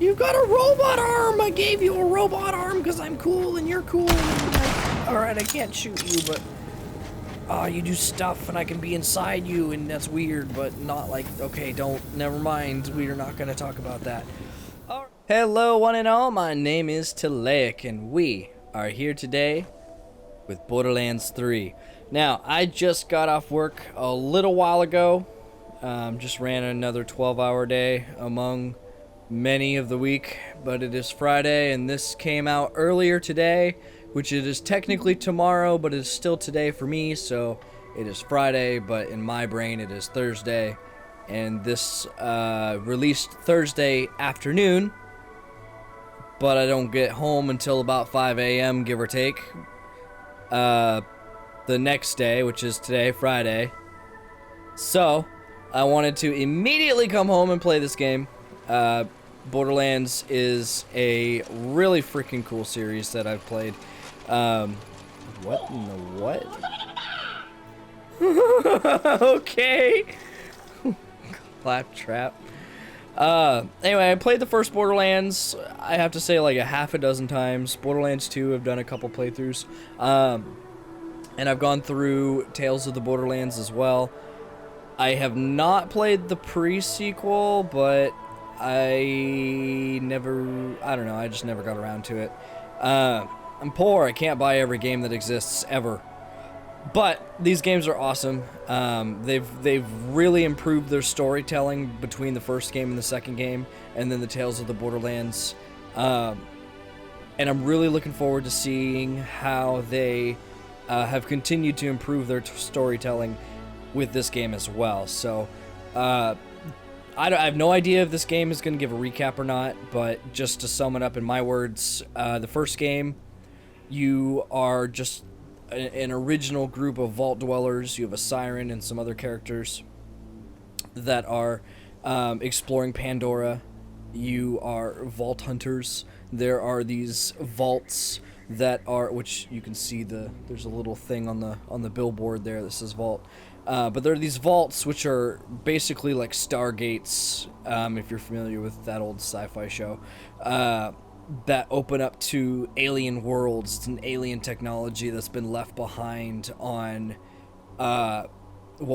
You got a robot arm! I gave you a robot arm because I'm cool and you're cool. Alright, I can't shoot you, but... you do stuff and I can be inside you and that's weird, but not like... Okay, never mind. We are not going to talk about that. Hello, one and all. My name is Talaic and we are here today with Borderlands 3. Now, I just got off work a little while ago. Just ran another 12-hour day among many of the week, but it is Friday and this came out earlier today, which it is technically tomorrow, but it is still today for me, so it is Friday, but in my brain it is Thursday, and this released Thursday afternoon, but I don't get home until about 5 a.m., give or take, the next day, which is today, Friday. So I wanted to immediately come home and play this game. Borderlands is a really freaking cool series that I've played. What in the what? Okay. Claptrap. Anyway, I played the first Borderlands, I have to say, like a half a dozen times. Borderlands 2, I've done a couple playthroughs. And I've gone through Tales of the Borderlands as well. I have not played the pre-sequel, but I don't know, I just never got around to it. I'm poor, I can't buy every game that exists, ever. But these games are awesome. They've really improved their storytelling between the first game and the second game, and then the Tales of the Borderlands. And I'm really looking forward to seeing how they have continued to improve their storytelling with this game as well. So, I have no idea if this game is going to give a recap or not, but just to sum it up in my words, the first game, you are just an original group of vault dwellers. You have a siren and some other characters that are exploring Pandora. You are vault hunters. There are these vaults that are, which you can see there's a little thing on the billboard there that says vault. But there are these vaults which are basically like stargates, if you're familiar with that old sci-fi show, that open up to alien worlds. It's an alien technology that's been left behind on what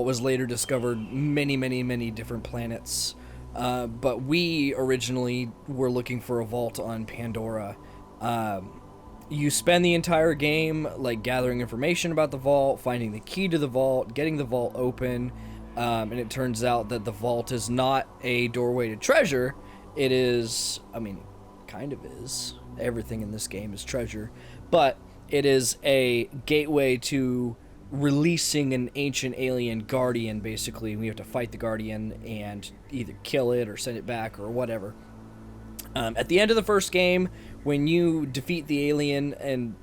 was later discovered many different planets. But we originally were looking for a vault on Pandora. You spend the entire game like gathering information about the vault, finding the key to the vault, getting the vault open, and it turns out that the vault is not a doorway to treasure. It is, I mean, kind of is. Everything in this game is treasure, but it is a gateway to releasing an ancient alien guardian. Basically, we have to fight the guardian and either kill it or send it back or whatever. At the end of the first game, when you defeat the alien, and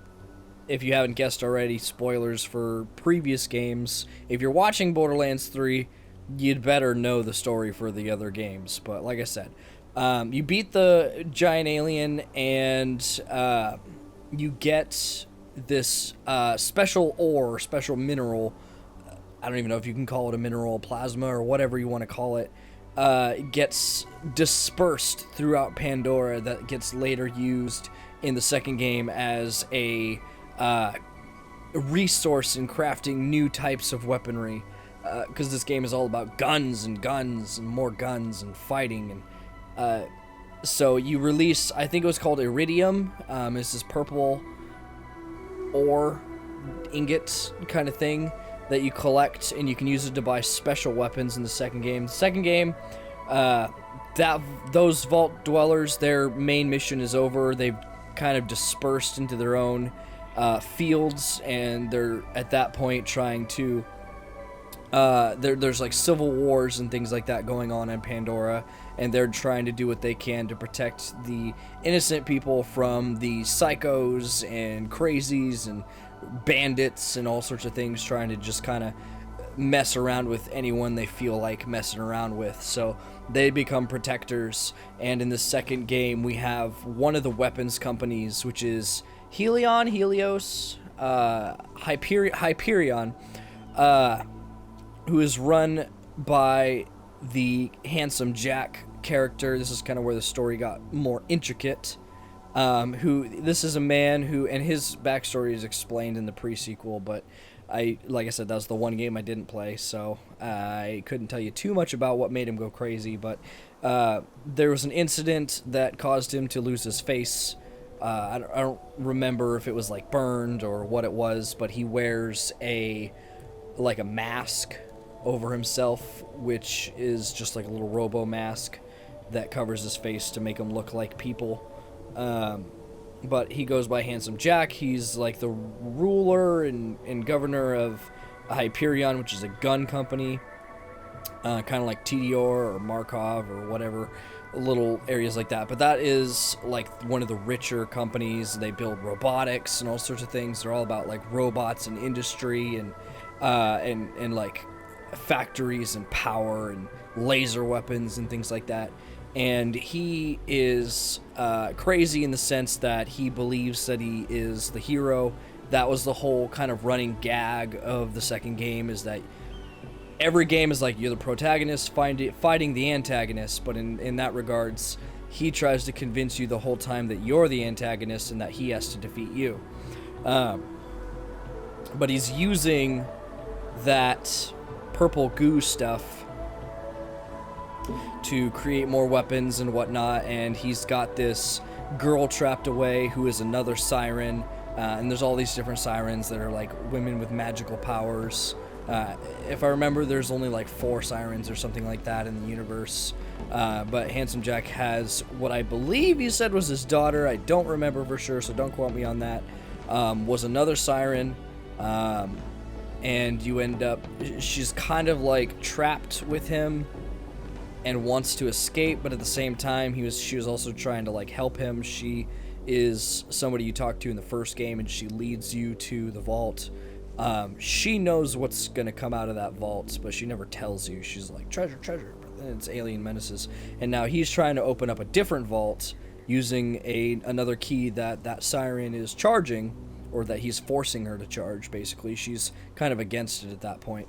if you haven't guessed already, spoilers for previous games, if you're watching Borderlands 3, you'd better know the story for the other games. But like I said, you beat the giant alien, and you get this special ore, special mineral. I don't even know if you can call it a mineral, plasma, or whatever you want to call it. Gets dispersed throughout Pandora that gets later used in the second game as a resource in crafting new types of weaponry, because this game is all about guns and more guns and fighting. And so you release, I think it was called iridium. It's this purple ore ingot kind of thing that you collect, and you can use it to buy special weapons in the second game. The second game, those vault dwellers, their main mission is over. They've kind of dispersed into their own fields, and they're at that point trying to there's like civil wars and things like that going on in Pandora, and they're trying to do what they can to protect the innocent people from the psychos and crazies and bandits and all sorts of things, trying to just kind of mess around with anyone they feel like messing around with. So they become protectors, and in the second game we have one of the weapons companies, which is Hyperion, who is run by the handsome Jack character. This is kind of where the story got more intricate. This is a man who, and his backstory is explained in the pre-sequel, but like I said, that was the one game I didn't play, so I couldn't tell you too much about what made him go crazy, but there was an incident that caused him to lose his face. I don't remember if it was like burned or what it was, but he wears a mask over himself, which is just like a little robo mask that covers his face to make him look like people. But he goes by Handsome Jack. He's like the ruler and governor of Hyperion, which is a gun company, kind of like TDR or Markov or whatever, little areas like that. But that is like one of the richer companies. They build robotics and all sorts of things. They're all about like robots and industry and like factories and power and laser weapons and things like that. And he is crazy in the sense that he believes that he is the hero. That was the whole kind of running gag of the second game, is that every game is like you're the protagonist fighting the antagonist, but in that regards, he tries to convince you the whole time that you're the antagonist and that he has to defeat you. But he's using that purple goo stuff to create more weapons and whatnot, and he's got this girl trapped away who is another siren, and there's all these different sirens that are like women with magical powers. If I remember, there's only like 4 sirens or something like that in the universe, but Handsome Jack has what I believe he said was his daughter. I don't remember for sure, so don't quote me on that. Was another siren, and you end up, she's kind of like trapped with him and wants to escape, but at the same time she was also trying to like help him. She is somebody you talk to in the first game, and she leads you to the vault. She knows what's gonna come out of that vault, but she never tells you. She's like, treasure, but then it's alien menaces. And now he's trying to open up a different vault using another key that siren is charging, or that he's forcing her to charge. Basically, she's kind of against it at that point.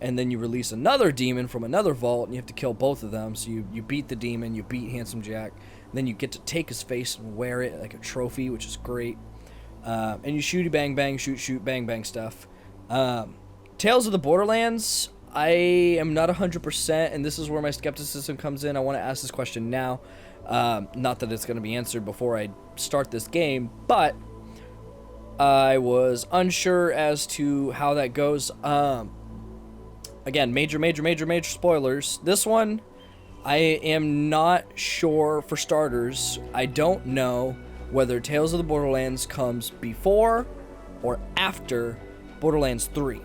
And then you release another demon from another vault, and you have to kill both of them. So you beat the demon, you beat Handsome Jack, and then you get to take his face and wear it like a trophy, which is great. And you shooty bang bang, shoot bang bang stuff. Tales of the Borderlands, I am not 100%, and this is where my skepticism comes in. I want to ask this question now. Not that it's going to be answered before I start this game, but I was unsure as to how that goes. Again, major spoilers. This one, I am not sure. For starters, I don't know whether Tales of the Borderlands comes before or after Borderlands 3.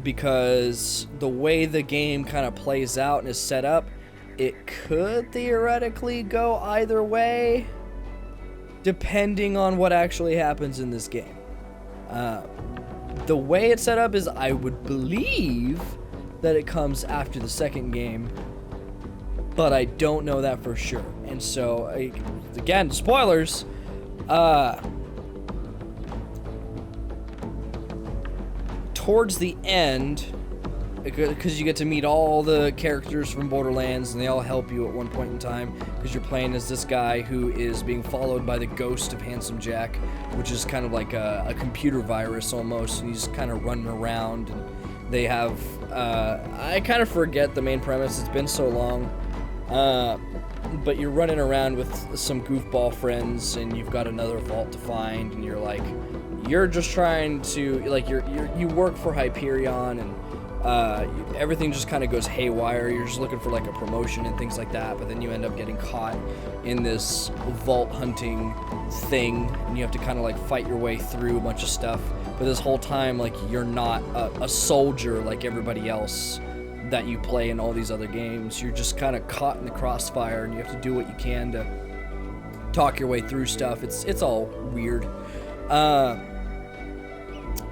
Because the way the game kind of plays out and is set up, it could theoretically go either way, depending on what actually happens in this game. The way it's set up is I would believe that it comes after the second game, but I don't know that for sure. And so, again, spoilers, towards the end, because you get to meet all the characters from Borderlands, and they all help you at one point in time, because you're playing as this guy who is being followed by the ghost of Handsome Jack, which is kind of like a computer virus almost, and he's kind of running around, and they have, I kind of forget the main premise, it's been so long, but you're running around with some goofball friends, and you've got another vault to find, and you're like, you're just trying to, like, you work for Hyperion, and everything just kind of goes haywire. You're just looking for like a promotion and things like that, but then you end up getting caught in this vault hunting thing, and you have to kind of like fight your way through a bunch of stuff. But this whole time, like, you're not a soldier like everybody else that you play in all these other games. You're just kind of caught in the crossfire, and you have to do what you can to talk your way through stuff. It's all weird.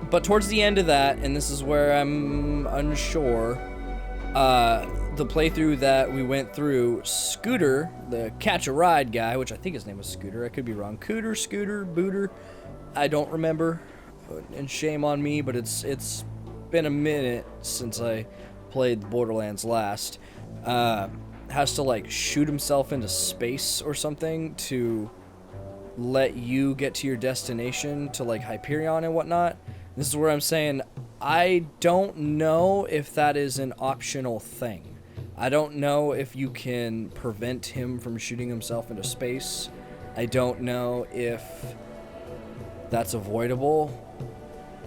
But towards the end of that, and this is where I'm unsure, the playthrough that we went through, Scooter, the catch-a-ride guy, which I think his name was Scooter, I could be wrong, Scooter, Booter, I don't remember, and shame on me, but it's been a minute since I played Borderlands last. has to like shoot himself into space or something to let you get to your destination to like Hyperion and whatnot. This is where I'm saying I don't know if that is an optional thing. I don't know if you can prevent him from shooting himself into space. I don't know if that's avoidable.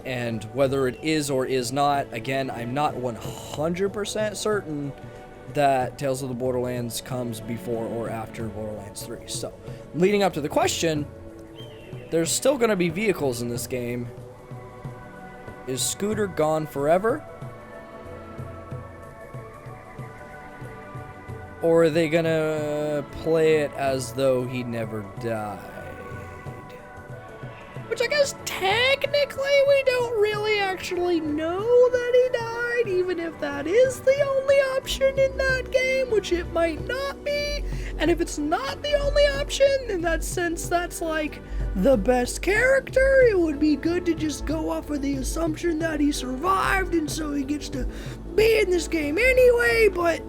And whether it is or is not, again, I'm not 100% certain that Tales of the Borderlands comes before or after Borderlands 3. So, leading up to the question, there's still going to be vehicles in this game. Is Scooter gone forever? Or are they going to play it as though he never died? Which I guess technically we don't really actually know that he died, even if that is the only option in that game, which it might not be. And if it's not the only option, in that sense that's like the best character, it would be good to just go off of the assumption that he survived and so he gets to be in this game anyway. But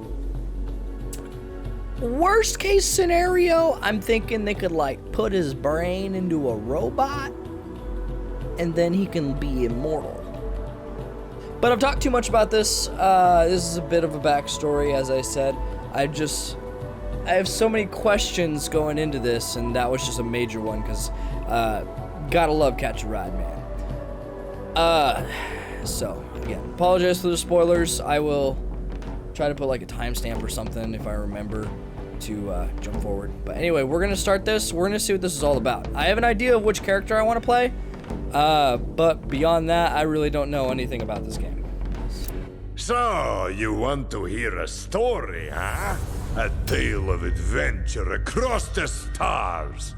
worst case scenario, I'm thinking they could like put his brain into a robot and then he can be immortal. But I've talked too much about this. This is a bit of a backstory, as I said. I have so many questions going into this, and that was just a major one, because gotta love Catch a Ride, man. So, again, apologize for the spoilers. I will try to put like a timestamp or something if I remember to jump forward. But anyway, we're gonna start this. We're gonna see what this is all about. I have an idea of which character I want to play. But beyond that, I really don't know anything about this game. So, you want to hear a story, huh? A tale of adventure across the stars.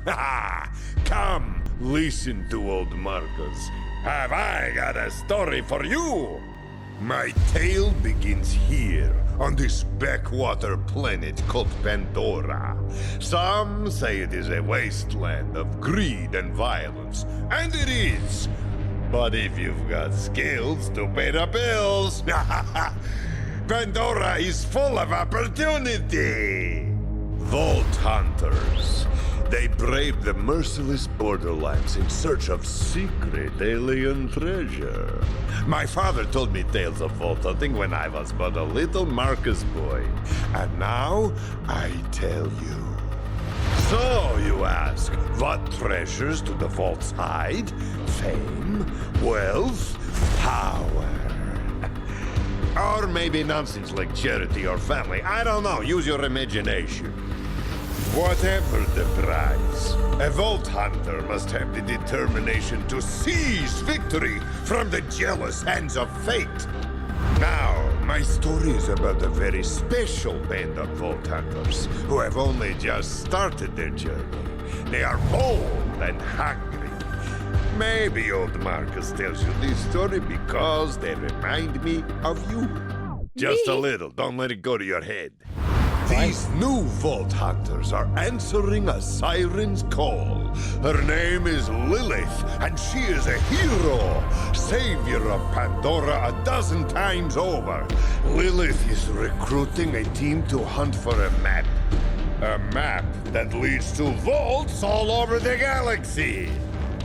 Come, listen to old Marcus. Have I got a story for you? My tale begins here, on this backwater planet called Pandora. Some say it is a wasteland of greed and violence, and it is. But if you've got skills to pay the bills, Pandora is full of opportunity. Vault hunters. They brave the merciless borderlands in search of secret alien treasure. My father told me tales of vault hunting when I was but a little Marcus boy. And now, I tell you. So, you ask, what treasures do the vaults hide? Fame? Wealth? Power? Or maybe nonsense like charity or family. I don't know. Use your imagination. Whatever the prize, a vault hunter must have the determination to seize victory from the jealous hands of fate. Now, my story is about a very special band of vault hunters who have only just started their journey. They are bold and hungry. Maybe old Marcus tells you this story because they remind me of you. Just a little. Don't let it go to your head. These new Vault Hunters are answering a siren's call. Her name is Lilith, and she is a hero, savior of Pandora 12 times over. Lilith is recruiting a team to hunt for a map. A map that leads to vaults all over the galaxy.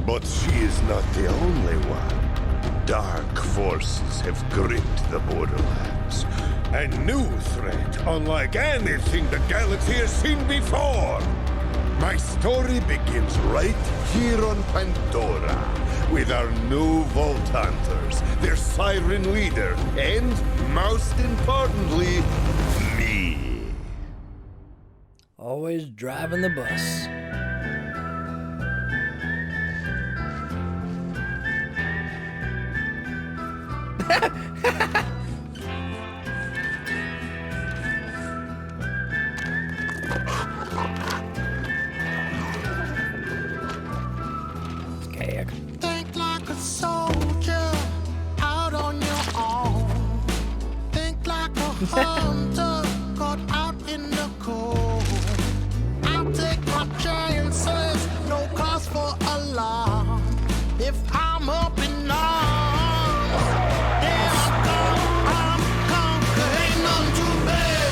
But she is not the only one. Dark forces have gripped the Borderlands. A new threat, unlike anything the galaxy has seen before. My story begins right here on Pandora, with our new Vault Hunters, their siren leader, and, most importantly, me. Always driving the bus. Think like a soldier out on your own. Think like a hunter caught out in the cold. I'll take my chances, no cause for alarm. If I'm up in arms, then I'm come, there ain't none too bad.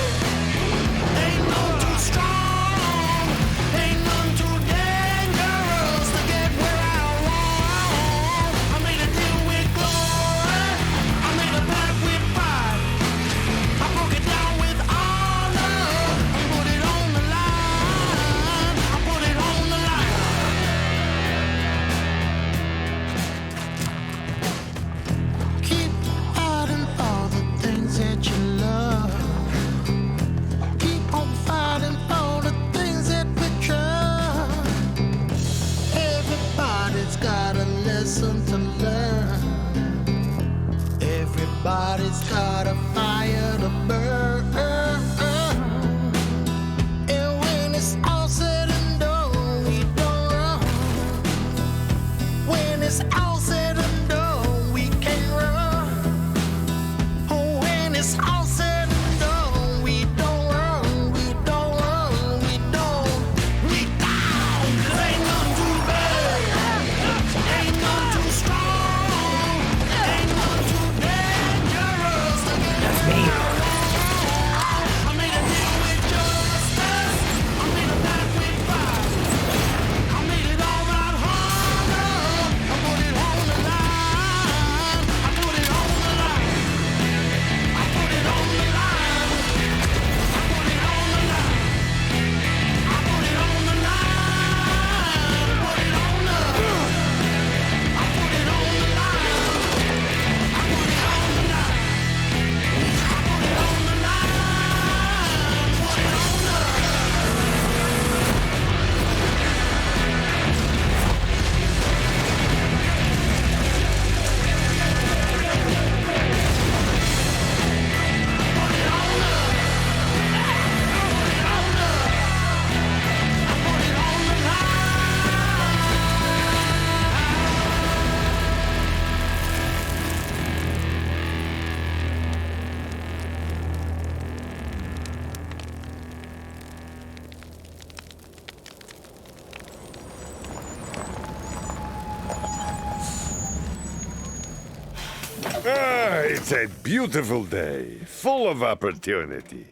It's a beautiful day, full of opportunity.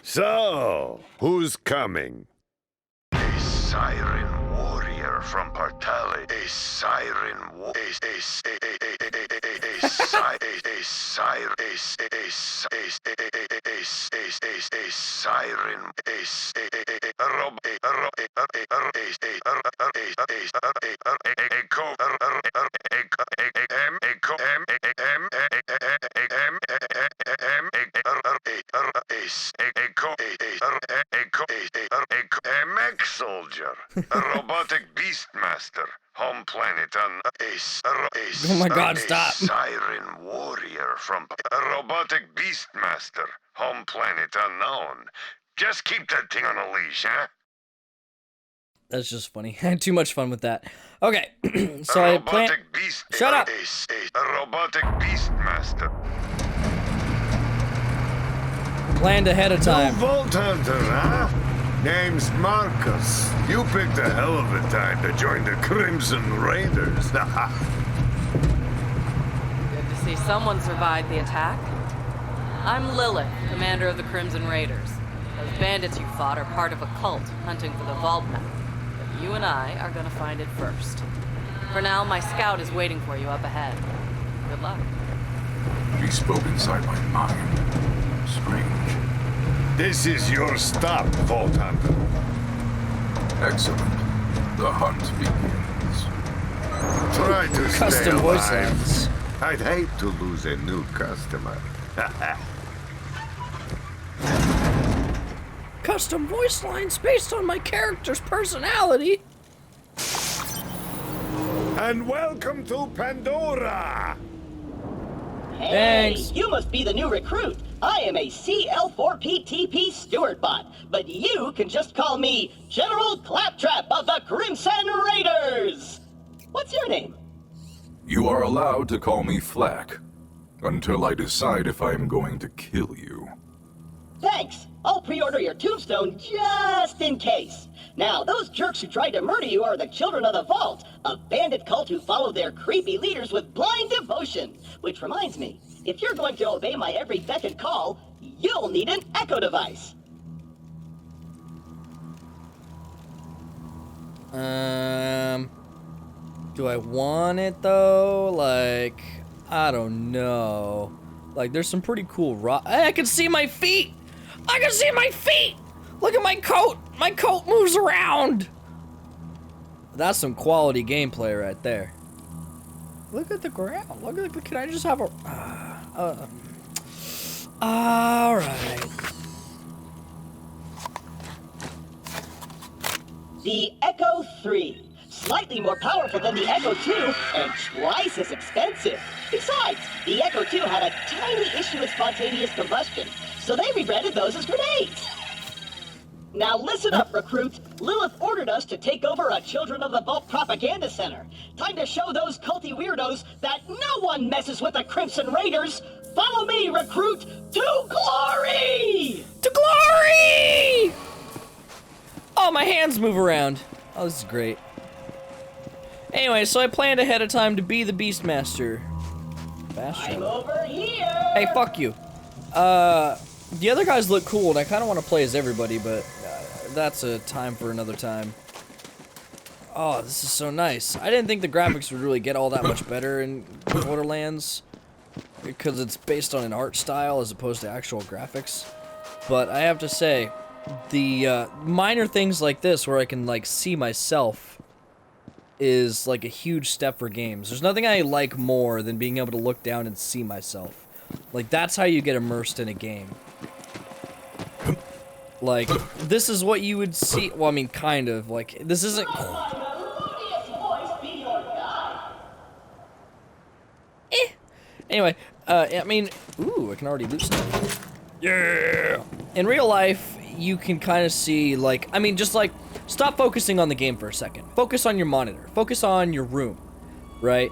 So, who's coming? A siren warrior from Partali. A siren a mech soldier, a robotic beastmaster, home planet on Oh my God, stop. Siren warrior from a robotic beastmaster, home planet unknown. Just keep that thing on a leash, huh? That's just funny. I had too much fun with that. Okay, so I plan. Shut up. A robotic beastmaster. Planned ahead of time. New Vault Hunter, huh? Name's Marcus. You picked a hell of a time to join the Crimson Raiders. Good to see someone survived the attack. I'm Lilith, commander of the Crimson Raiders. Those bandits you fought are part of a cult hunting for the vault map. But you and I are gonna find it first. For now, my scout is waiting for you up ahead. Good luck. He spoke inside my mind. Strange. This is your stop, Vault Hunter. Excellent. The hunt begins. Try to stay Custom voice alive. lines. I'd hate to lose a new customer. Custom voice lines based on my character's personality. And welcome to Pandora! Hey, Thanks. you must be the new recruit. I am a CL4PTP steward bot, but you can just call me General Claptrap of the Crimson Raiders. What's your name? You are allowed to call me Flack, until I decide if I am going to kill you. Thanks. I'll pre-order your tombstone just in case. Now, those jerks who tried to murder you are the Children of the Vault, a bandit cult who follow their creepy leaders with blind devotion. Which reminds me, if you're going to obey my every beck and call, you'll need an echo device. Do I want it though? Like, I don't know. Like, there's some pretty cool I can see my feet! I can see my feet! Look at my coat! My coat moves around! That's some quality gameplay right there. Look at the ground. Look at the, can I just have a... Alright. The Echo 3. Slightly more powerful than the Echo 2, and twice as expensive. Besides, the Echo 2 had a tiny issue with spontaneous combustion, so they rebranded those as grenades. Now listen up, recruit. Lilith ordered us to take over a Children of the Vault propaganda center. Time to show those culty weirdos that no one messes with the Crimson Raiders. Follow me, recruit, to glory! To glory! Oh, my hands move around. Oh, this is great. Anyway, so I planned ahead of time to be the Beastmaster. I'm over here! Hey, fuck you. The other guys look cool, and I kind of want to play as everybody, but that's a time for another time. Oh, this is so nice. I didn't think the graphics would really get all that much better in Borderlands, because it's based on an art style as opposed to actual graphics. But I have to say, the minor things like this, where I can like see myself, is like a huge step for games. There's nothing I like more than being able to look down and see myself. Like, that's how you get immersed in a game. Like, this is what you would see. Well, I mean, kind of. Like, this isn't. Anyway, I mean, ooh, I can already loot stuff. Yeah! In real life, you can kind of see, like, I mean, just like, stop focusing on the game for a second. Focus on your monitor. Focus on your room, right?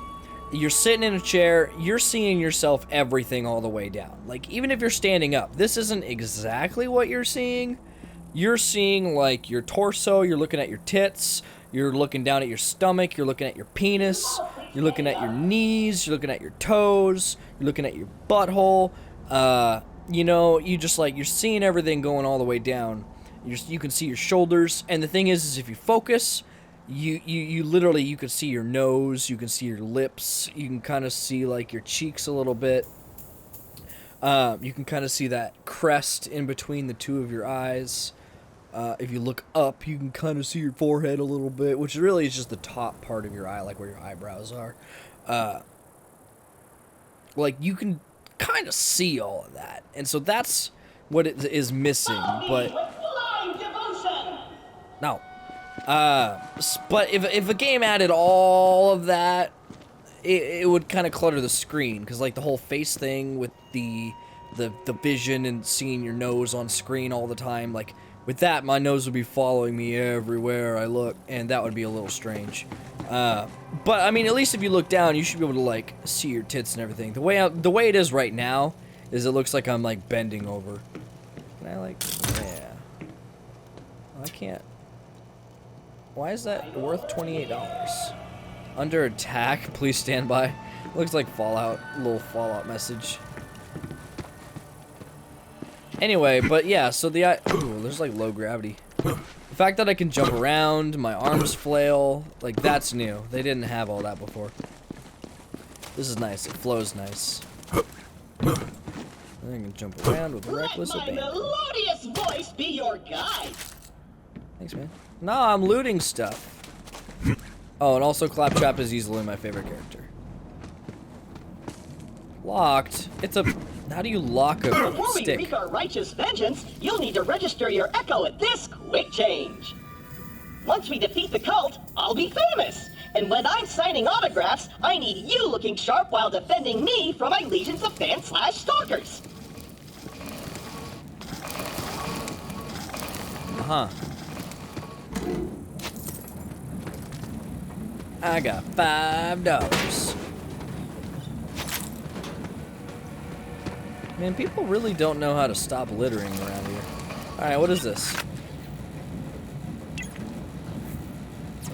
You're sitting in a chair, you're seeing yourself everything all the way down. Like, even if you're standing up, this isn't exactly what you're seeing. You're seeing, like, your torso, you're looking at your tits, You're looking down at your stomach, you're looking at your penis, you're looking at your knees, you're looking at your toes, you're looking at your butthole. You know, you're seeing everything going all the way down. You can see your shoulders, and the thing is if you focus, you literally, you can see your nose, you can see your lips, you can kind of see like your cheeks a little bit. You can kind of see that crest in between the two of your eyes. If you look up, you can kind of see your forehead a little bit, which really is just the top part of your eye, like where your eyebrows are. Like, you can kind of see all of that. And so that's what it is missing, but... No. But if a game added all of that, it would kind of clutter the screen, because like the whole face thing with the vision and seeing your nose on screen all the time, like with that my nose would be following me everywhere I look, and that would be a little strange. But I mean, at least if you look down, you should be able to like see your tits and everything. The way it is right now is it looks like I'm like bending over. Can I like, yeah. I can't. Why is that worth $28? Under attack, please stand by. Looks like Fallout, a little Fallout message. Anyway, but yeah, so ooh, there's like low gravity. The fact that I can jump around, my arms flail, like that's new. They didn't have all that before. This is nice, it flows nice. I can jump around with reckless abandon. Let my melodious voice be your guide. Thanks, man. No, I'm looting stuff. Oh, and also Claptrap is easily my favorite character. Locked? It's a... How do you lock a Before we stick? wreak our righteous vengeance, you'll need to register your echo at this quick change. Once we defeat the cult, I'll be famous. And when I'm signing autographs, I need you looking sharp while defending me from my legions of fans/stalkers. Uh-huh. I got $5. Man, people really don't know how to stop littering around here. Alright, what is this?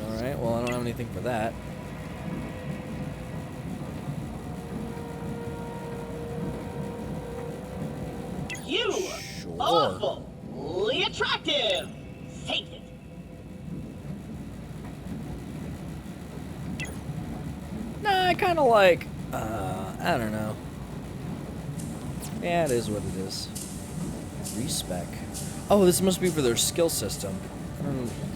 Alright, well, I don't have anything for that. You, Sure. awfully attractive. Take it. Nah, I kind of like, I don't know. Yeah, it is what it is. Respec. Oh, this must be for their skill system.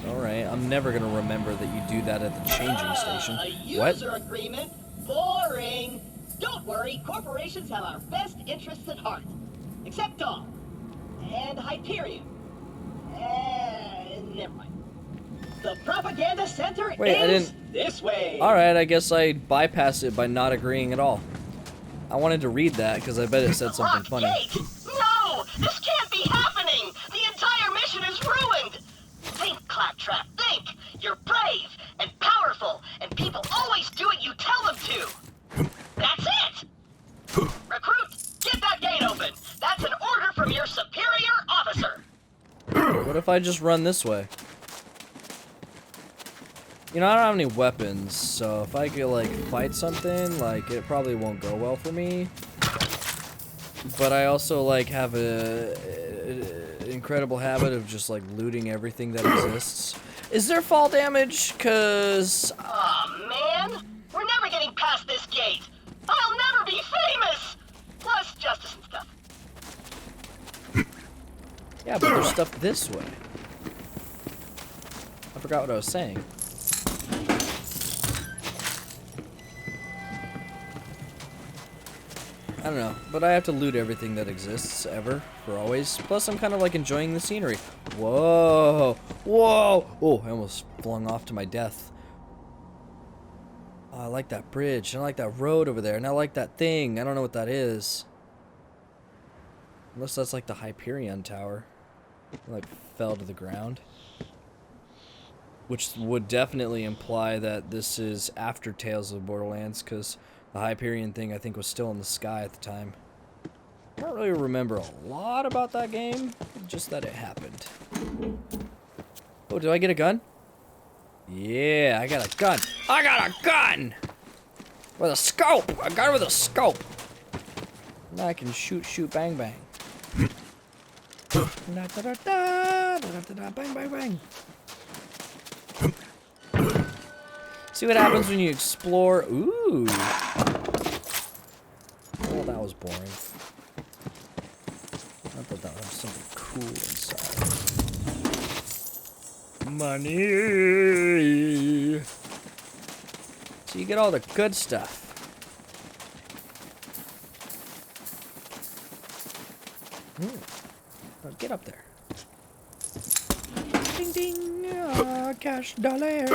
Alright, I'm never gonna remember that you do that at the changing station. A What? user agreement? Boring. Don't worry, corporations have our best interests at heart. Except Dawn. And Hyperion. Never mind. The propaganda center Wait, I is didn't... this way. Alright, I guess I bypassed it by not agreeing at all. I wanted to read that because I bet it said something Locked funny. gate. No, this can't be happening. The entire mission is ruined. Think, Claptrap, think. You're brave and powerful, and people always do what you tell them to. That's it. Recruit, get that gate open. That's an order from your superior officer. What if I just run this way? You know, I don't have any weapons, so if I could, like, fight something, like, it probably won't go well for me. But I also, like, have an incredible habit of just, like, looting everything that exists. Is there fall damage? 'Cause... Aw, man. We're never getting past this gate. I'll never be famous. Plus justice and stuff. Yeah, but there's stuff this way. I forgot what I was saying. I don't know, but I have to loot everything that exists ever, for always. Plus, I'm kind of like enjoying the scenery. Whoa! Whoa! Oh, I almost flung off to my death. Oh, I like that bridge, and I like that road over there, and I like that thing. I don't know what that is. Unless that's like the Hyperion Tower. It, like, fell to the ground. Which would definitely imply that this is after Tales of Borderlands, because the Hyperion thing, I think, was still in the sky at the time. I don't really remember a lot about that game, just that it happened. Oh, did I get a gun? Yeah, I got a gun. I got a gun! With a scope! A gun with a scope! Now I can shoot, bang, bang. Bang, bang, bang. See what happens when you explore. Ooh. Oh, that was boring. I thought that was something cool inside. Money. So you get all the good stuff. Oh, get up there. Ding ding. Cash dollars.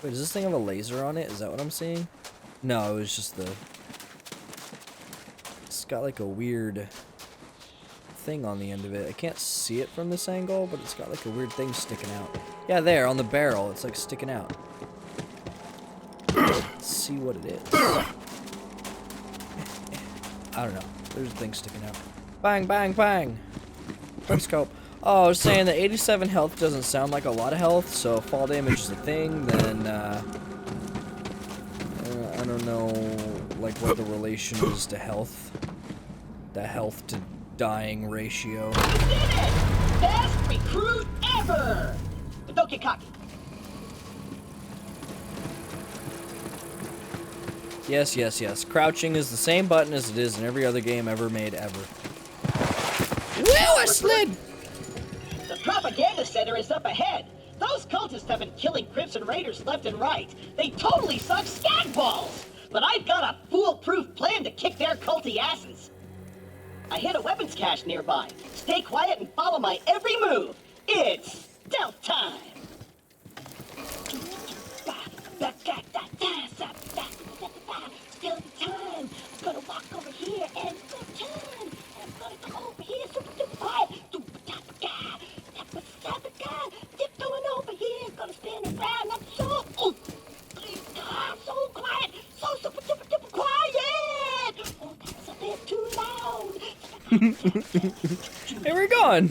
Wait, does this thing have a laser on it? Is that what I'm seeing? No, it was just the... It's got like a weird thing on the end of it. I can't see it from this angle, but it's got like a weird thing sticking out. Yeah, there, on the barrel. It's like sticking out. Let's see what it is. I don't know. There's a thing sticking out. Bang, bang, bang. Quick scope. Oh, I was saying that 87 health doesn't sound like a lot of health, so if fall damage is a thing, then, I don't know, like, what the relation is to health. The health to dying ratio. You did it! Best recruit ever! But don't get cocky. Yes, yes, yes. Crouching is the same button as it is in every other game ever made, ever. Woo, I slid! The propaganda center is up ahead. Those cultists have been killing Crimson Raiders left and right. They totally suck skag balls. But I've got a foolproof plan to kick their culty asses. I hit a weapons cache nearby. Stay quiet and follow my every move. It's stealth time. Stealth time. I'm gonna walk over here and turn. I'm gonna come over here super quiet. Tiptoeing over here. Gonna spin around. I'm so quiet. So super quiet. Oh, that's a bit too loud. Hey, we're going.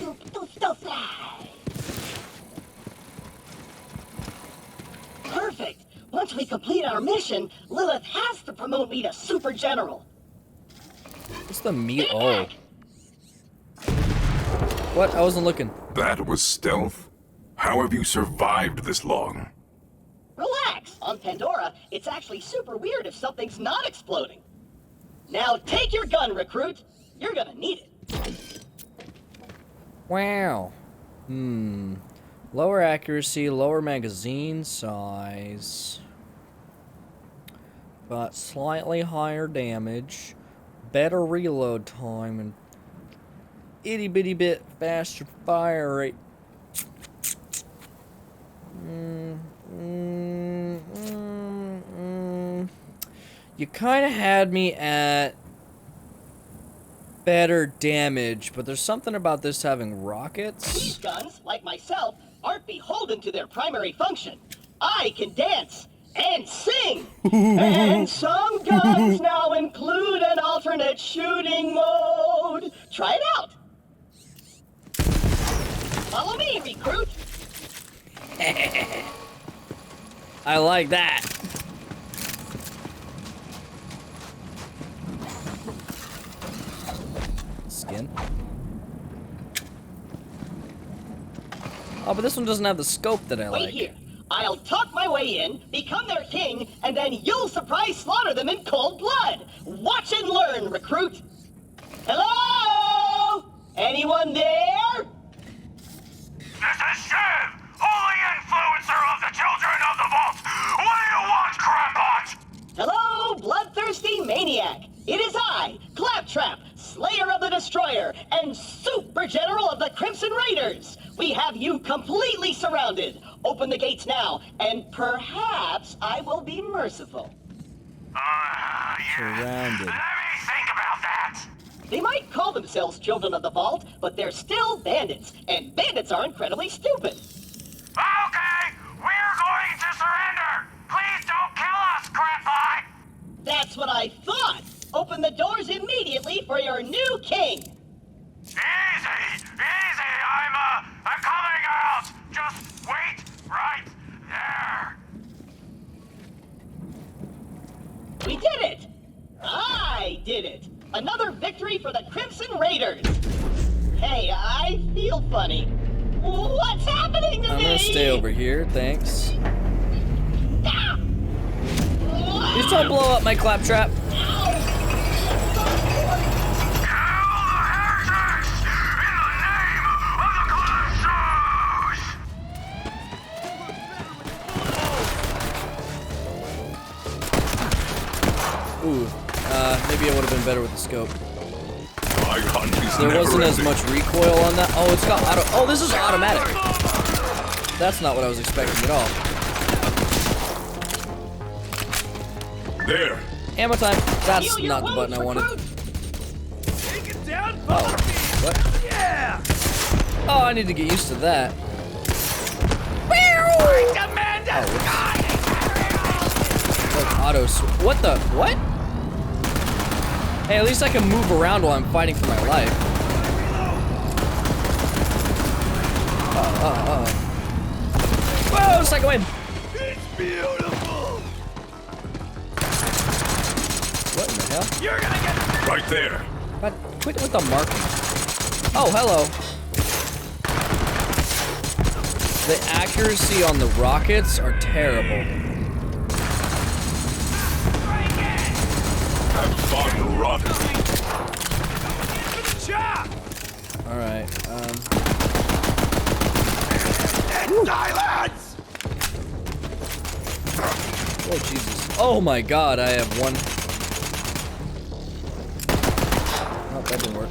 Perfect. Once we complete our mission, Lilith has to promote me to Super General. What's the meat? Oh. What? I wasn't looking. That was stealth? How have you survived this long? Relax. On Pandora, it's actually super weird if something's not exploding. Now take your gun, recruit. You're gonna need it. Wow. Lower accuracy, lower magazine size. But slightly higher damage. Better reload time and itty bitty bit faster fire rate. You kind of had me at better damage, but there's something about this having rockets. These guns, like myself, aren't beholden to their primary function. I can dance and sing. And some guns now include an alternate shooting mode. Try it out. Follow me, recruit. I like that. Skin. Oh, but this one doesn't have the scope that I like. Wait here. I'll talk my way in, become their king, and then you'll surprise slaughter them in cold blood. Watch and learn, recruit. Hello? Anyone there? This is Shiv, holy influencer of the Children of the Vault. What do you want, Crampot? Hello, bloodthirsty maniac. It is I, Claptrap, Slayer of the Destroyer, and Super General of the Crimson Raiders. We have you completely surrounded. Open the gates now, and perhaps I will be merciful. Yeah. Surrounded. Let me think about that. They might call themselves Children of the Vault, but they're still bandits, and bandits are incredibly stupid. Okay, we're going to surrender. Please don't kill us, Crampot. That's what I thought. Open the doors immediately for your new king. Easy. I'm coming out. Just wait right victory for the Crimson Raiders. Hey, I feel funny. What's happening to me? I'm gonna stay over here, thanks. Ah! Please don't blow up my claptrap. Ooh, maybe it would have been better with the scope. My hunt is There wasn't never as ending. much recoil on that. Oh, it's got auto. Oh, this is automatic. That's not what I was expecting at all. There. Ammo time. That's Heal your not the button I wounds, wanted. recruit. Take it down, Oh, what? Yeah! Oh, I need to get used to that. I demand a Oh, sky! like auto. What the? What? Hey, at least I can move around while I'm fighting for my life. Whoa, second wind. It's beautiful! What in the hell? You're gonna get... Right there. What? Quit with the marking. Oh, hello. The accuracy on the rockets are terrible. Have fun, rotten. Chop! Alright, Silence! oh Jesus. Oh my god, I have one. Oh, that didn't work.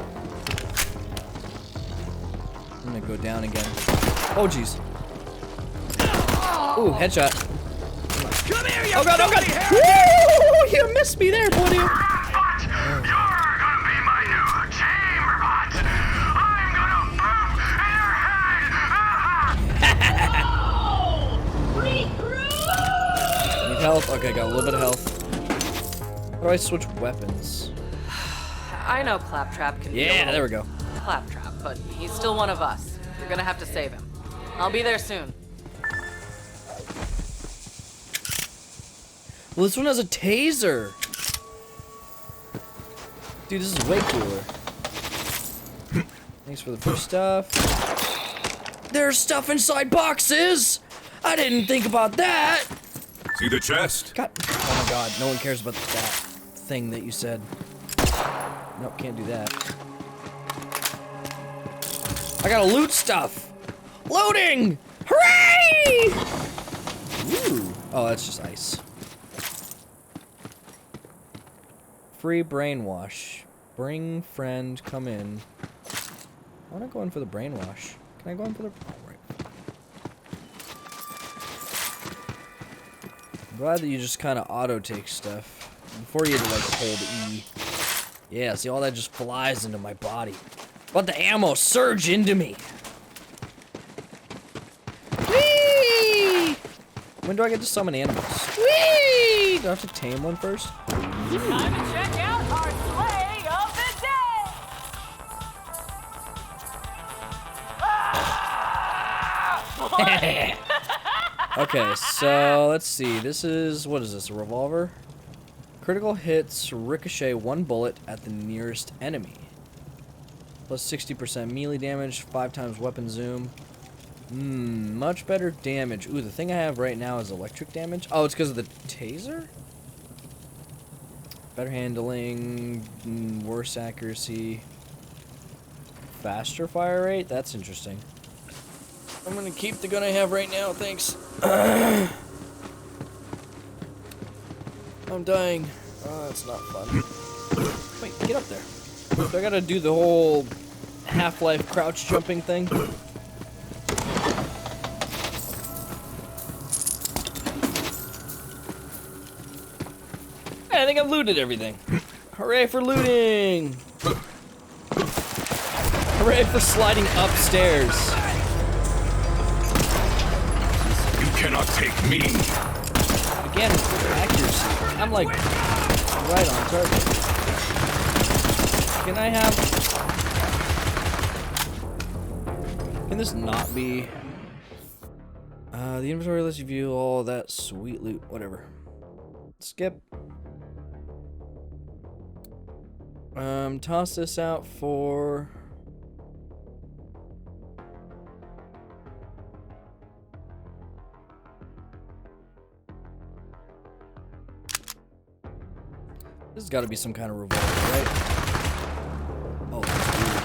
I'm gonna go down again. Oh jeez. Ooh, headshot. Come here, you Oh god, oh god! filthy hair- Woo! You missed me there, buddy. You're gonna be my new chamber bot! I'm gonna poop in your head! Need health? Okay, got a little bit of health. How do I switch weapons? I know Claptrap can be a Yeah, little there we go. Claptrap, but he's still one of us. You're gonna have to save him. I'll be there soon. Well, this one has a taser. Dude, this is way cooler. Thanks for the free stuff. There's stuff inside boxes! I didn't think about that! See the chest? God, oh my god, no one cares about that thing that you said. Nope, can't do that. I gotta loot stuff! Loading! Hooray! Ooh. Oh, that's just ice. Free brainwash. Bring friend, come in. I wanna go in for the brainwash. Can I go in for the... Oh, right. I'm glad that you just kind of auto-take stuff. Before you had to, like, hold E. Yeah, see, all that just flies into my body. Let the ammo surge into me. Whee! When do I get to summon animals? Whee! Do I have to tame one first? Time to check out our sleigh of the day! Okay, so let's see. This is, what is this, a revolver? Critical hits ricochet one bullet at the nearest enemy. Plus 60% melee damage, 5 times weapon zoom. Much better damage. Ooh, the thing I have right now is electric damage. Oh, it's because of the taser? Better handling, worse accuracy. Faster fire rate? That's interesting. I'm gonna keep the gun I have right now, thanks. I'm dying. Oh, that's not fun. Wait, get up there. Do I gotta do the whole Half-Life crouch jumping thing? I think I've looted everything. Hooray for looting! Hooray for sliding upstairs. You cannot take me. Again, accuracy. I'm like right on target. Can I have... Can this not be... the inventory lets you view all that sweet loot. Whatever. Skip. Toss this out for... This has got to be some kind of revolver, right? Oh, that's weird.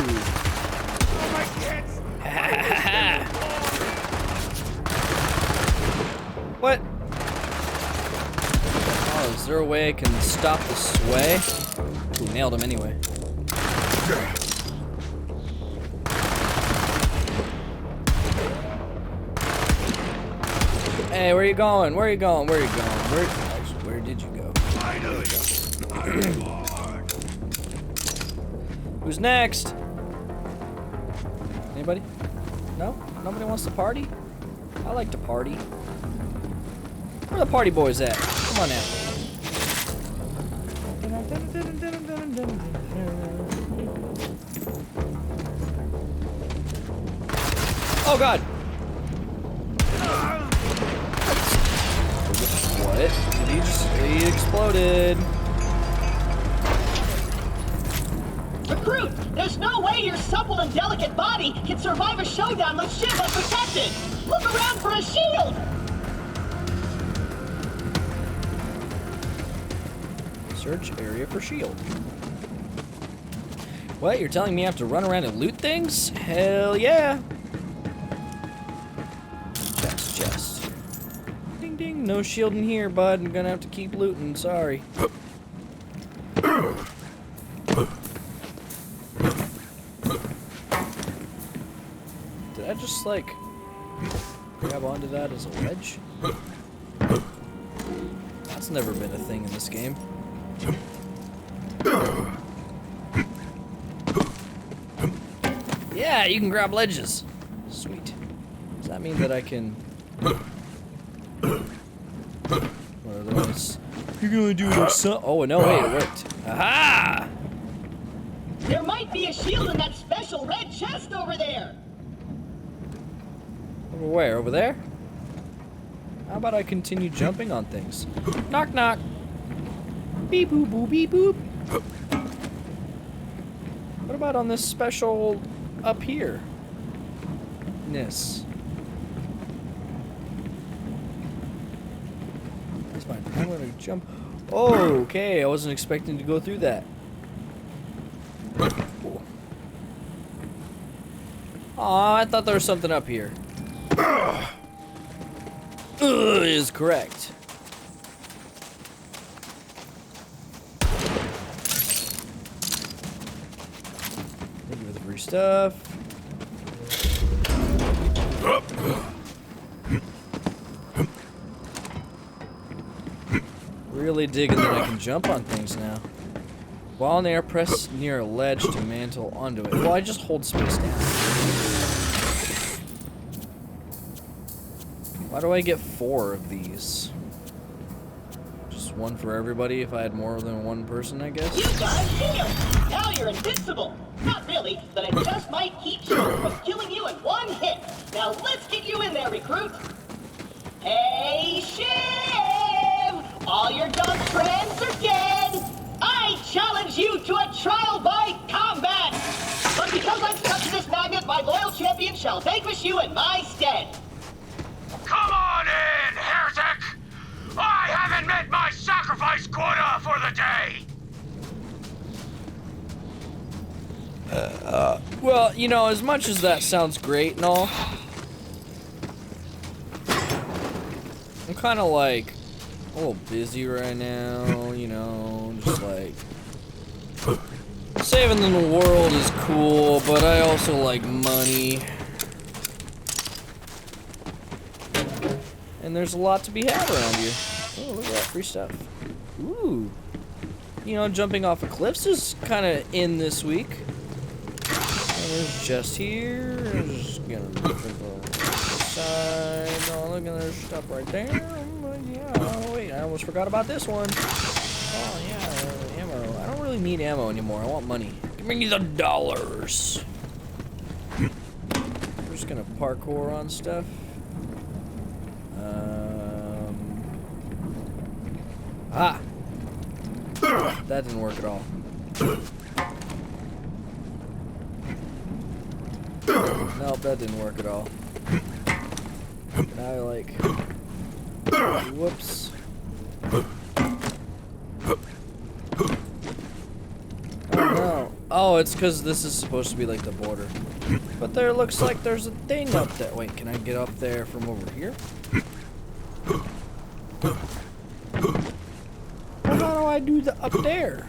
Ooh. What? Oh, is there a way I can stop the sway? Ooh, nailed him anyway. Hey, where you going? Where you going? Where you going? Where did you go? Who's next? Anybody? No? Nobody wants to party? I like to party. Where the party boys at? Come on now. Oh God! What? He exploded. Recruit, there's no way your supple and delicate body can survive a showdown with Shiv unprotected. Look around for a shield. Search area for shield. What? You're telling me I have to run around and loot things? Hell yeah! Chest. Ding ding, no shield in here, bud. I'm gonna have to keep looting, sorry. Did I just, like, grab onto that as a ledge? That's never been a thing in this game. Yeah, you can grab ledges. Sweet. Does that mean that I can... What are those? You're gonna do it some... Oh, no, wait, it worked. Aha! There might be a shield in that special red chest over there. Over where? Over there? How about I continue jumping on things? Knock, knock. Beep, boop, boop, beep, boop. What about on this special up here? Ness. That's fine. I'm gonna jump. Oh, okay. I wasn't expecting to go through that. Aw, I thought there was something up here. Is correct. Maybe with the free stuff. Really digging that I can jump on things now. While in the air, press near a ledge to mantle onto it. Well, I just hold space down. Why do I get 4 of these? Just one for everybody if I had more than one person, I guess? You got a shield. Now you're invincible. Not really, but it just might keep Shield from killing you in one hit. Now let's get you in there, recruit. Hey, Shiv! All your dog friends are dead. I challenge you to a trial by combat. But because I'm stuck to this magnet, my loyal champion shall vanquish you in my stead. Come on in, heretic! I haven't met my sacrifice quota for the day! Well, you know, as much as that sounds great and all, I'm kind of like a little busy right now, you know, just like saving the world is cool, but I also like money. And there's a lot to be had around here. Oh, look at that free stuff. Ooh. You know, jumping off of cliffs is kind of in this week. And there's just here. I'm just gonna look at the side. Oh, look at there's stuff right there. Yeah, oh, wait, I almost forgot about this one. Oh, yeah, ammo. I don't really need ammo anymore. I want money. Give me the dollars. We're just gonna parkour on stuff. that didn't work at all. Nope, that didn't work at all. Now I like... Whoops. Oh no. Oh, it's because this is supposed to be like the border. But there looks like there's a thing up there. Wait, can I get up there from over here? Well, how do I do the up there?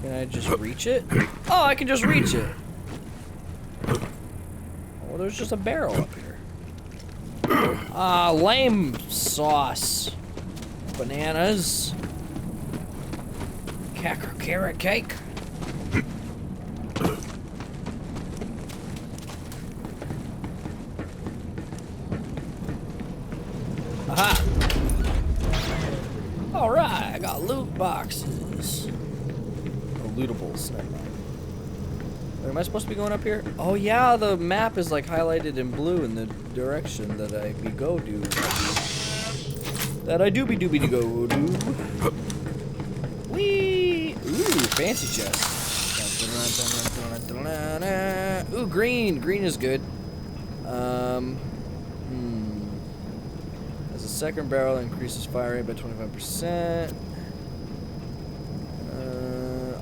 Can I just reach it? Oh, I can just reach it. Well, there's just a barrel up here. Ah, lame sauce. Bananas. Carrot cake. Aha! Alright, I got loot boxes. Oh, lootables. Never mind. Wait, am I supposed to be going up here? Oh yeah, the map is like highlighted in blue in the direction that I be go do. That I do be doobie to go do. Whee! Ooh, fancy chest. Ooh, green. Green is good. As a second barrel, increases fire rate by 25%.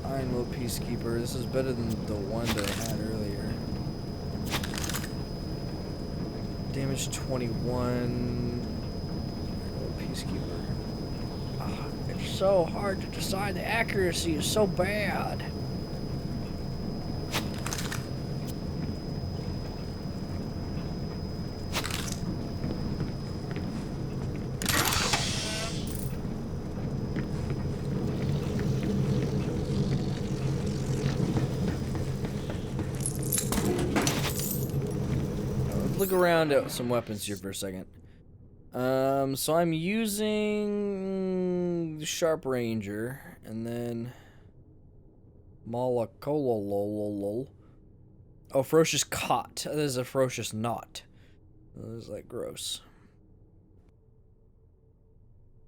Iron Will Peacekeeper. This is better than the one that I had earlier. Damage 21. Iron Will Peacekeeper. Oh, it's so hard to decide. The accuracy is so bad. Look around at some weapons here for a second. So I'm using the Sharp Ranger and then Malakolololol. Oh, Ferocious Cot. That is a Ferocious Knot. That is like gross.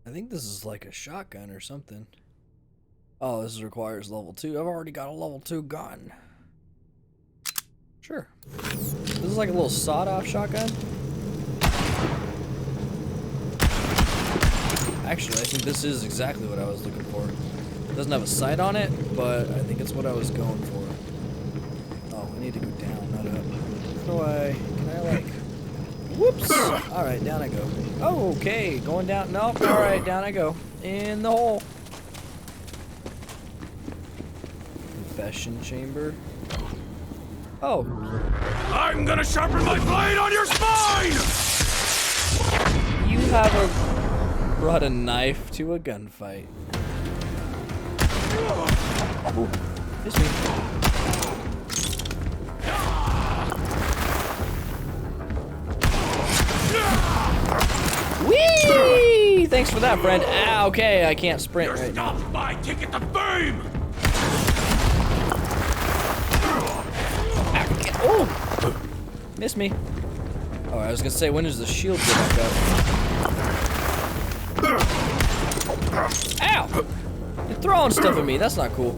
I think this is like a shotgun or something. Oh, this requires level 2. I've already got a level 2 gun. Sure. This is like a little sawed-off shotgun. Actually, I think this is exactly what I was looking for. It doesn't have a sight on it, but I think it's what I was going for. Oh, I need to go down, not up. How do I... Can I, like... Whoops! Alright, down I go. Oh, okay. Going down... Nope. Alright, down I go. In the hole. Confession chamber. Oh. I'm gonna sharpen my blade on your spine! You have brought a knife to a gunfight. Ooh, miss me. Whee! Thanks for that, friend. Ah, okay, I can't sprint right now. Stop my ticket to fame! Oh! Miss me. Oh, I was gonna say, when does the shield go back up? Ow! You're throwing stuff at me. That's not cool.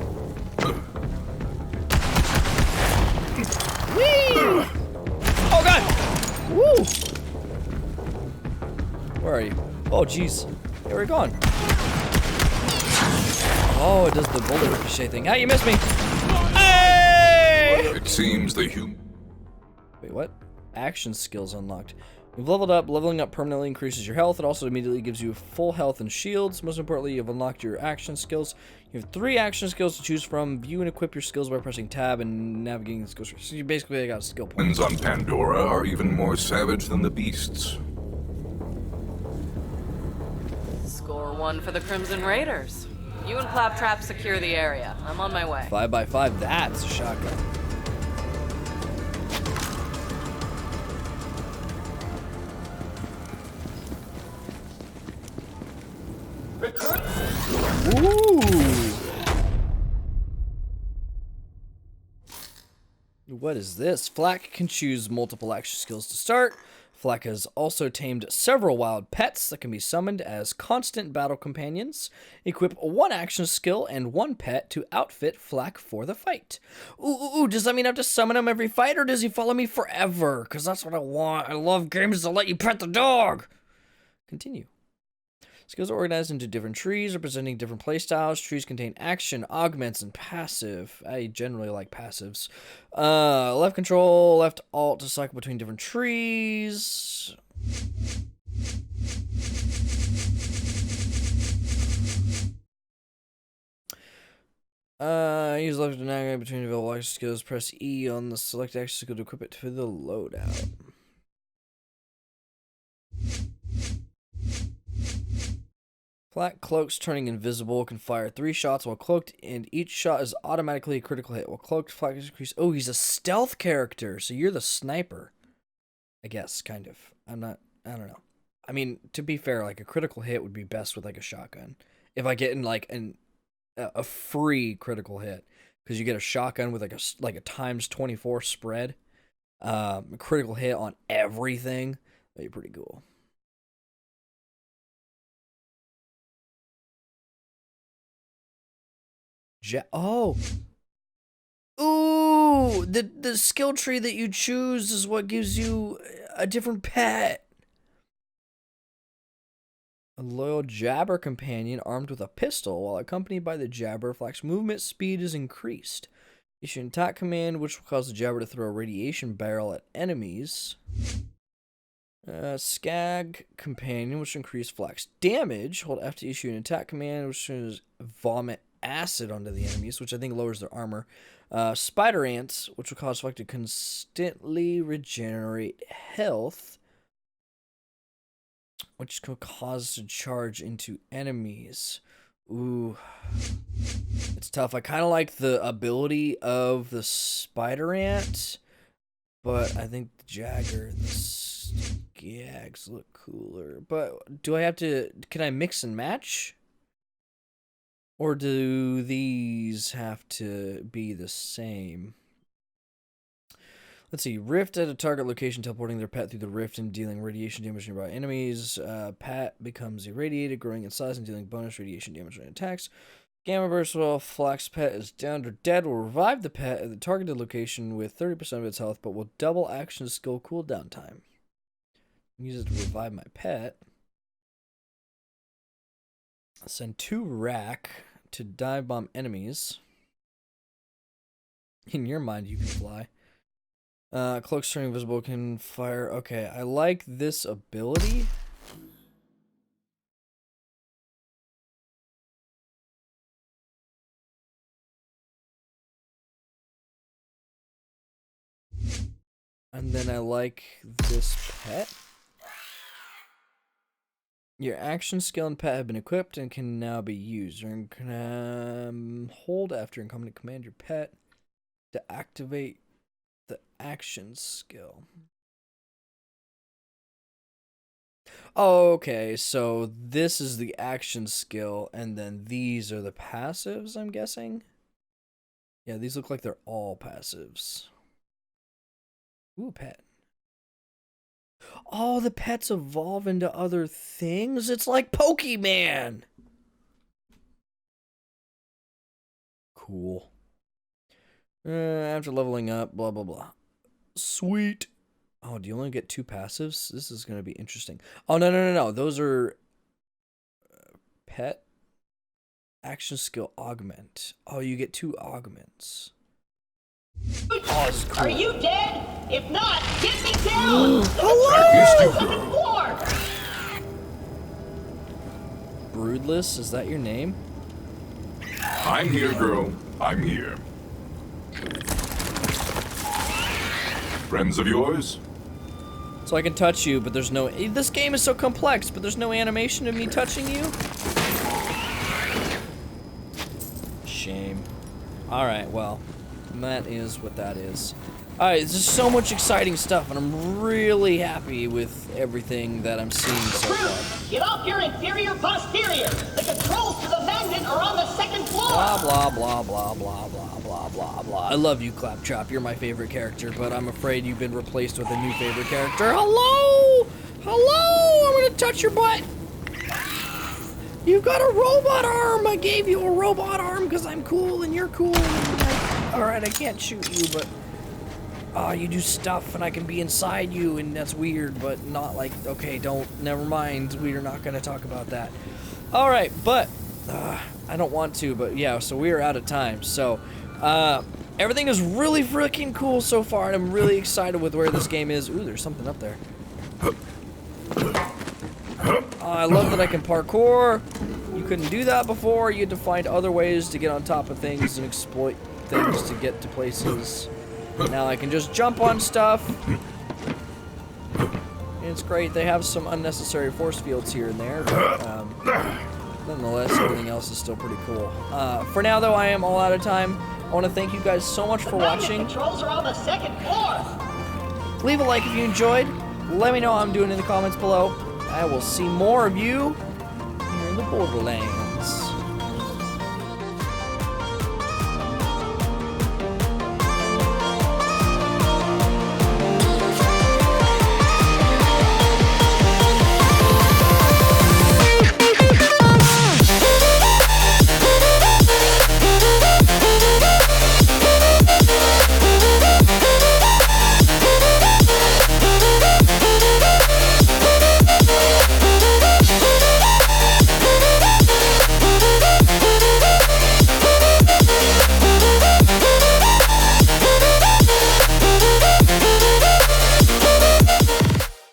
Whee! Oh, God! Woo! Where are you? Oh, jeez. Where are we going? Oh, it does the bullet ricochet thing. Ah, you missed me! Hey! It seems the human... Wait, what? Action skills unlocked. You've leveled up. Leveling up permanently increases your health. It also immediately gives you full health and shields. Most importantly, you've unlocked your action skills. You have 3 action skills to choose from. View and equip your skills by pressing tab and navigating the skills. So you basically got a skill point. on Pandora are even more savage than the beasts. Score 1 for the Crimson Raiders. You and Claptrap secure the area. I'm on my way. 5x5. That's a shotgun. Ooh. What is this? Flak can choose multiple action skills to start. Flack has also tamed several wild pets that can be summoned as constant battle companions. Equip one action skill and one pet to outfit Flack for the fight. Ooh, does that mean I have to summon him every fight, or does he follow me forever? Because that's what I want. I love games that let you pet the dog. Continue. Skills are organized into different trees, representing different playstyles. Trees contain action, augments, and passive. I generally like passives. Left control, left alt to cycle between different trees. Use left to navigate between available action skills. Press E on the select action skill to equip it to the loadout. Flack cloaks turning invisible, can fire 3 shots while cloaked, and each shot is automatically a critical hit. While cloaked, Flack is increased. Oh, he's a stealth character, so you're the sniper. I guess, kind of. I don't know. I mean, to be fair, like, a critical hit would be best with, like, a shotgun. If I get in, like, a free critical hit, because you get a shotgun with, like a times 24 spread, critical hit on everything, that'd be pretty cool. Ooh, the skill tree that you choose is what gives you a different pet. A loyal jabber companion armed with a pistol, while accompanied by the jabber, Flack's movement speed is increased. Issue an attack command, which will cause the jabber to throw a radiation barrel at enemies. Skag companion, which increases Flack's damage. Hold F to issue an attack command, which is vomit acid onto the enemies, which I think lowers their armor. Spider ants, which will cause Flack to constantly regenerate health, which can cause to charge into enemies. Ooh, it's tough. I kind of like the ability of the spider ant, but I think the jagger, the skags look cooler. But do I have to? Can I mix and match? Or do these have to be the same? Let's see. Rift at a target location, teleporting their pet through the rift and dealing radiation damage to nearby enemies. Pet becomes irradiated, growing in size and dealing bonus radiation damage on attacks. Gamma burst while Flack's pet is down or dead will revive the pet at the targeted location with 30% of its health, but will double action skill cooldown time. Use it to revive my pet. Send 2 rack to dive bomb enemies. In your mind, you can fly. Cloaks turning invisible, can fire. Okay, I like this ability. And then I like this pet. Your action skill and pet have been equipped and can now be used. You can hold after and come to command your pet to activate the action skill. Oh, okay, so this is the action skill, and then these are the passives, I'm guessing? Yeah, these look like they're all passives. Ooh, pet. Oh, the pets evolve into other things? It's like Pokemon! Cool. After leveling up, blah, blah, blah. Sweet. Oh, do you only get 2 passives? This is going to be interesting. Oh, no. Those are pet action skill augment. Oh, you get 2 augments. Oh, this is cool. Are you dead? If not, get me down! Hello! Broodless, is that your name? I'm here, girl. I'm here. Friends of yours? So I can touch you, but there's no... This game is so complex, but there's no animation of me touching you? Shame. Alright, well, that is what that is. Alright, there's just so much exciting stuff, and I'm really happy with everything that I'm seeing so far. Get off your inferior posterior! The controls to the magnet are on the 2nd floor! Blah, blah, blah, blah, blah, blah, blah, blah, blah. I love you, Claptrap. You're my favorite character, but I'm afraid you've been replaced with a new favorite character. Hello! Hello! I'm gonna touch your butt! You've got a robot arm! I gave you a robot arm because I'm cool and you're cool. Alright, I can't shoot you, but... you do stuff and I can be inside you and that's weird, but not like... Okay, never mind. We are not gonna talk about that. Alright, but... I don't want to, but yeah, so we are out of time. So, everything is really freaking cool so far, and I'm really excited with where this game is. Ooh, there's something up there. I love that I can parkour. You couldn't do that before. You had to find other ways to get on top of things and exploit things to get to places. Now I can just jump on stuff. And it's great. They have some unnecessary force fields here and there, but, nonetheless, everything else is still pretty cool. For now, though, I am all out of time. I want to thank you guys so much for watching. Controls are on the second floor. Leave a like if you enjoyed. Let me know how I'm doing in the comments below. I will see more of you here in the Borderlands.